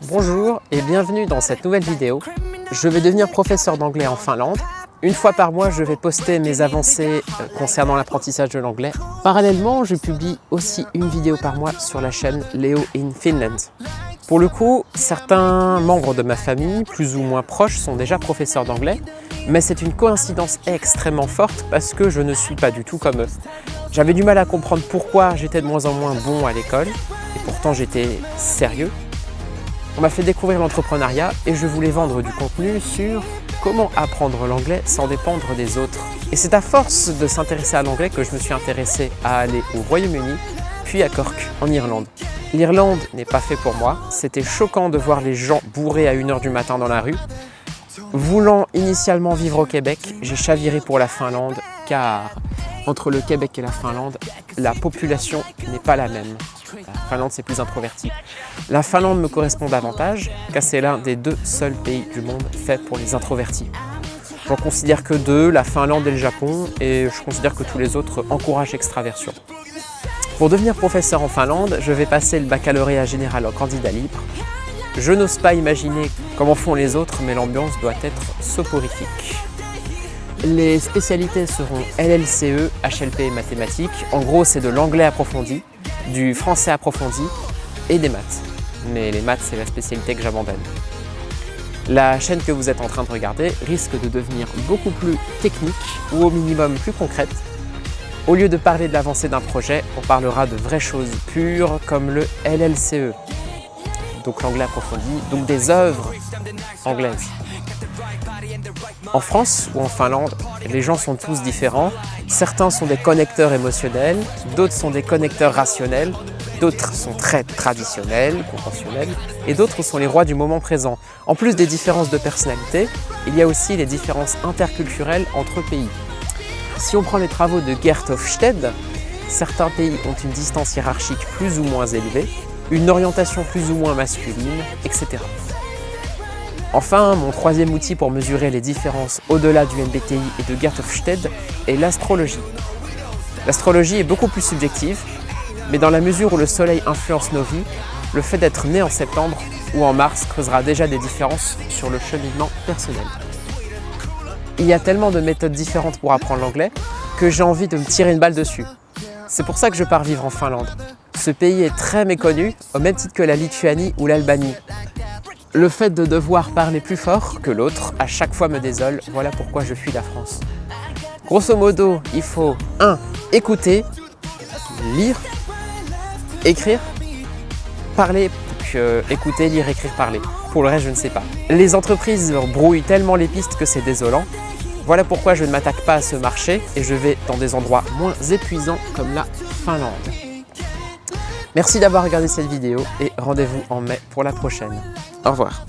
Bonjour et bienvenue dans cette nouvelle vidéo. Je vais devenir professeur d'anglais en Finlande. Une fois par mois, je vais poster mes avancées concernant l'apprentissage de l'anglais. Parallèlement, je publie aussi une vidéo par mois sur la chaîne Leo in Finland. Pour le coup, certains membres de ma famille, plus ou moins proches, sont déjà professeurs d'anglais, mais c'est une coïncidence extrêmement forte parce que je ne suis pas du tout comme eux. J'avais du mal à comprendre pourquoi j'étais de moins en moins bon à l'école, et pourtant j'étais sérieux. On m'a fait découvrir l'entrepreneuriat et je voulais vendre du contenu sur comment apprendre l'anglais sans dépendre des autres. Et c'est à force de s'intéresser à l'anglais que je me suis intéressé à aller au Royaume-Uni, puis à Cork, en Irlande. L'Irlande n'est pas fait pour moi, c'était choquant de voir les gens bourrés à 1 h du matin dans la rue. Voulant initialement vivre au Québec, j'ai chaviré pour la Finlande car entre le Québec et la Finlande, la population n'est pas la même. La Finlande, c'est plus introverti. La Finlande me correspond davantage car c'est l'un des 2 seuls pays du monde faits pour les introvertis. J'en considère que 2, la Finlande et le Japon, et je considère que tous les autres encouragent l'extraversion. Pour devenir professeur en Finlande, je vais passer le baccalauréat général en candidat libre. Je n'ose pas imaginer comment font les autres, mais l'ambiance doit être soporifique. Les spécialités seront LLCE, HLP et mathématiques. En gros, c'est de l'anglais approfondi, du français approfondi et des maths. Mais les maths, c'est la spécialité que j'abandonne. La chaîne que vous êtes en train de regarder risque de devenir beaucoup plus technique ou au minimum plus concrète. Au lieu de parler de l'avancée d'un projet, on parlera de vraies choses pures comme le LLCE. Donc l'anglais approfondi, donc des œuvres anglaises. En France ou en Finlande, les gens sont tous différents. Certains sont des connecteurs émotionnels, d'autres sont des connecteurs rationnels, d'autres sont très traditionnels, conventionnels, et d'autres sont les rois du moment présent. En plus des différences de personnalité, il y a aussi les différences interculturelles entre pays. Si on prend les travaux de Geert Hofstede, certains pays ont une distance hiérarchique plus ou moins élevée, une orientation plus ou moins masculine, etc. Enfin, mon 3e outil pour mesurer les différences au-delà du MBTI et de Geert Hofstede est l'astrologie. L'astrologie est beaucoup plus subjective, mais dans la mesure où le soleil influence nos vies, le fait d'être né en septembre ou en mars creusera déjà des différences sur le cheminement personnel. Il y a tellement de méthodes différentes pour apprendre l'anglais que j'ai envie de me tirer une balle dessus. C'est pour ça que je pars vivre en Finlande. Ce pays est très méconnu, au même titre que la Lituanie ou l'Albanie. Le fait de devoir parler plus fort que l'autre, à chaque fois me désole, voilà pourquoi je fuis la France. Grosso modo, il faut 1. Écouter, lire, écrire, parler, écouter, lire, écrire, parler. Pour le reste, je ne sais pas. Les entreprises brouillent tellement les pistes que c'est désolant. Voilà pourquoi je ne m'attaque pas à ce marché et je vais dans des endroits moins épuisants comme la Finlande. Merci d'avoir regardé cette vidéo et rendez-vous en mai pour la prochaine. Au revoir.